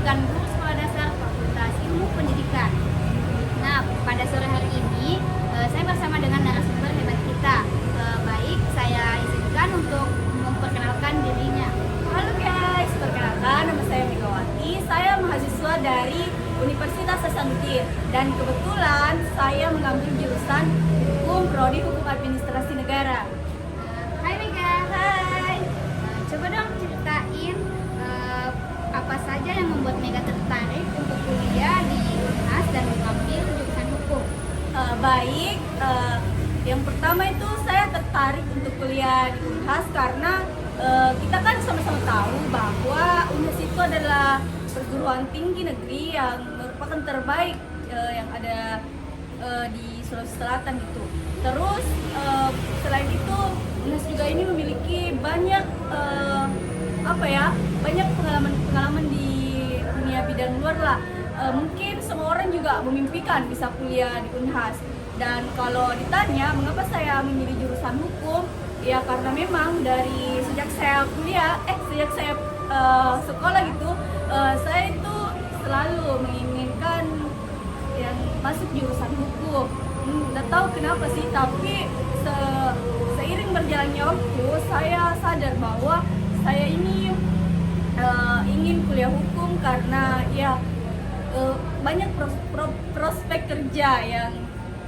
bukan guru sekolah dasar Fakultas Ilmu Pendidikan. Nah, pada sore hari ini saya bersama dengan narasumber hebat kita. Baik, saya izinkan untuk memperkenalkan dirinya. Halo guys, perkenalkan nama saya Megawati. Saya mahasiswa dari Universitas Hasanuddin dan kebetulan saya mengambil jurusan Hukum Prodi Hukum Administrasi Negara. Hai Mega. Hai. Coba dong ceritain apa saja yang membuat Mega tertarik untuk kuliah di UNHAS dan mengambil jurusan hukum. Baik, yang pertama itu saya tertarik untuk kuliah di UNHAS karena kita kan sama-sama tahu bahwa UNHAS itu adalah perguruan tinggi negeri yang merupakan terbaik yang ada di Sulawesi Selatan gitu. Terus selain itu UNHAS juga ini memiliki banyak banyak pengalaman di dunia bidang luar lah. Mungkin semua orang juga memimpikan bisa kuliah di UNHAS. Dan kalau ditanya mengapa saya memilih jurusan hukum, ya karena memang dari sejak saya sekolah gitu, saya itu selalu menginginkan yang masuk jurusan hukum. Nggak tahu kenapa sih, tapi seiring berjalannya waktu saya sadar bahwa saya ini ingin kuliah hukum karena ya banyak prospek kerja yang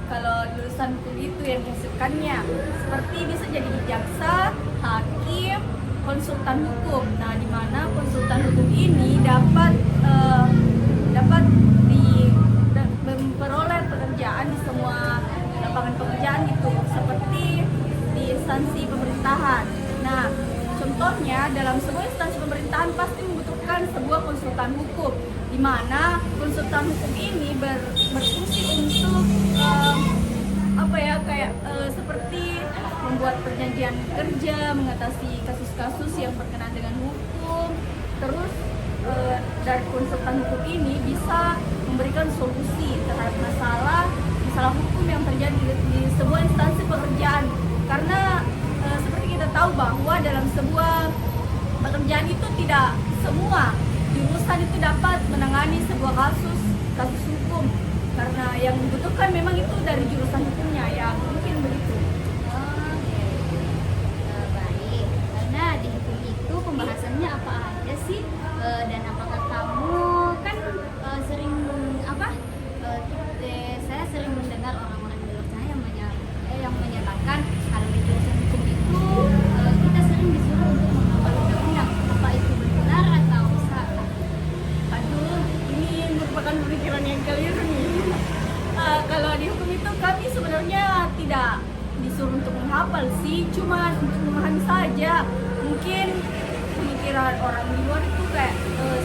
kalau lulusan hukum itu yang dihasilkannya, seperti bisa jadi jaksa, hakim, konsultan hukum. Nah, di mana konsultan hukum ini dapat memperoleh pekerjaan di semua lapangan pekerjaan gitu, seperti di instansi pemerintahan. Nah, contohnya dalam sebuah instansi pemerintahan pasti membutuhkan sebuah konsultan hukum, di mana konsultan hukum ini berfungsi untuk seperti membuat perjanjian kerja, mengatasi kasus-kasus yang berkenaan dengan hukum. Terus dari konsultan hukum ini bisa memberikan solusi terhadap masalah hukum yang terjadi di sebuah instansi pekerjaan. Karena seperti kita tahu bahwa dalam sebuah pekerjaan itu tidak semua jurusan itu dapat menangani sebuah kasus hukum, karena yang dibutuhkan memang itu dari jurusan hukumnya ya, mungkin begitu. Baik, karena di hukum itu pembahasannya apa aja sih, dan apakah kamu kan sering saya sering mendengar orang-orang di luar sana yang menyatakan kalau di jurusan hukum itu kita sering disuruh untuk mengawal undang-undang. Apa itu benar atau salah? Aduh, ini merupakan pemikiran yang keliru nih. Kalau di hukum itu kami sebenarnya tidak disuruh untuk menghafal sih, cuma untuk memahami saja. Mungkin pemikiran orang di luar itu kayak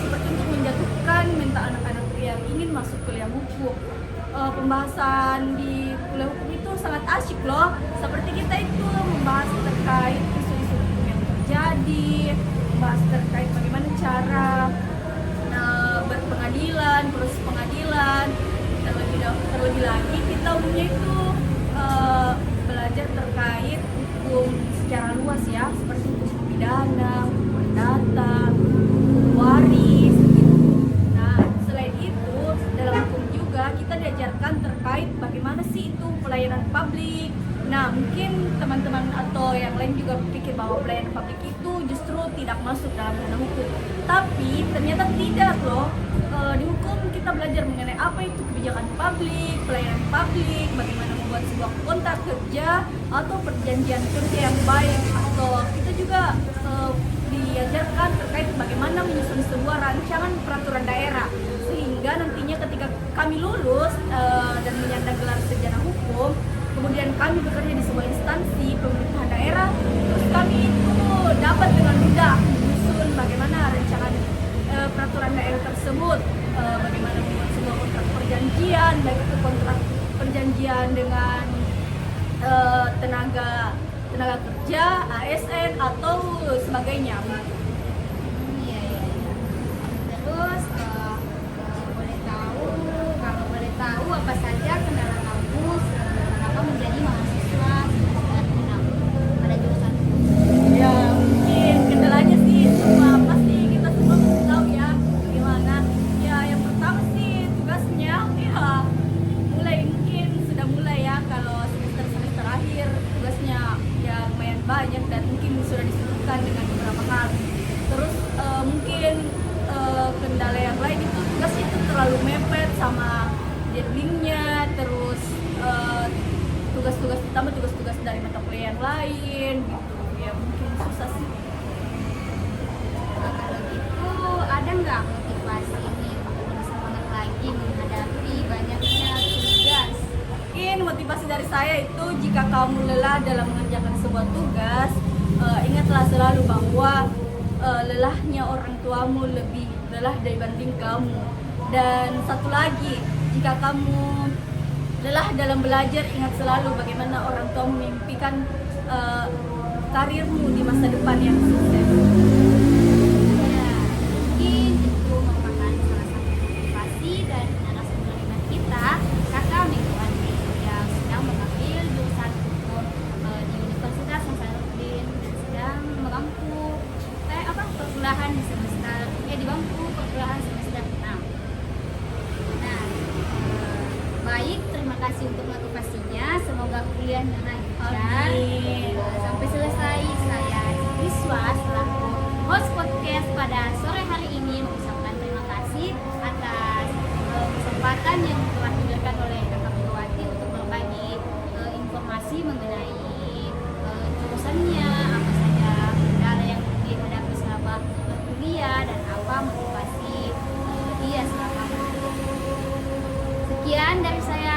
seperti untuk menjatuhkan mental anak-anak yang ingin masuk kuliah hukum. Pembahasan di kuliah hukum itu sangat asyik loh, seperti kita itu membahas terkait isu-isu hukum yang terjadi, membahas terkait bagaimana cara berpengadilan, proses pengadilan. Terlebih lagi kita umumnya itu belajar terkait hukum secara luas ya, seperti hukum pidana, hukum perdata, hukum waris gitu. Nah, selain itu dalam hukum juga kita diajarkan terkait bagaimana sih itu pelayanan publik. Nah, mungkin teman-teman atau yang lain juga berpikir bahwa pelayanan publik itu justru tidak masuk dalam ranah hukum. Tapi ternyata tidak loh. Di hukum kita belajar mengenai apa itu kebijakan publik, pelayanan publik, bagaimana membuat sebuah kontrak kerja atau perjanjian kerja yang baik, atau kita juga diajarkan terkait bagaimana menyusun sebuah rancangan peraturan daerah, sehingga nantinya ketika kami lulus dan menyandang gelar sarjana hukum, kemudian kami bekerja di sebuah instansi pemerintahan daerah, terus kami itu dapat dengan mudah menyusun bagaimana rancangan peraturan daerah tersebut, bagaimana membuat sebuah kontrak perjanjian, baik itu kontrak perjanjian dengan tenaga kerja, ASN atau sebagainya. Iya. Terus boleh tahu apa saja kendala kamu kenapa menjadi mahasiswa pada jurusan hukum? Ya mungkin kendalanya sih semua pasti kita semua mesti tahu ya gimana yang lain gitu ya, mungkin susah sih. Kalau gitu ada nggak motivasi ini untuk lebih semangat lagi menghadapi banyaknya tugas? Mungkin motivasi dari saya itu, jika kamu lelah dalam mengerjakan sebuah tugas, ingatlah selalu bahwa lelahnya orang tuamu lebih lelah dibanding kamu. Dan satu lagi, jika kamu lelah dalam belajar, ingat selalu bagaimana orang tua memimpikan karirmu di masa depan yang sukses. Ya, mungkin itu merupakan salah satu motivasi dari narasumber hebat kita, Kakak Megawati, yang sedang mengambil jurusan hukum di Universitas Hasanuddin dan sedang mengampu perkuliahan di semester di bangku perkuliahan semester 6. Nah, baik, terima kasih untuk motivasinya. Semoga kuliahnya lancar. Amin. Sampai selesai. Saya siswa selaku host podcast pada sore hari ini mengucapkan terima kasih atas kesempatan yang telah diberikan oleh Kakak Megawati untuk berbagi informasi mengenai jurusannya, apa saja kendala yang dihadapi selama berkuliah dan apa motivasi dia selama berkuliah. Sekian dari saya.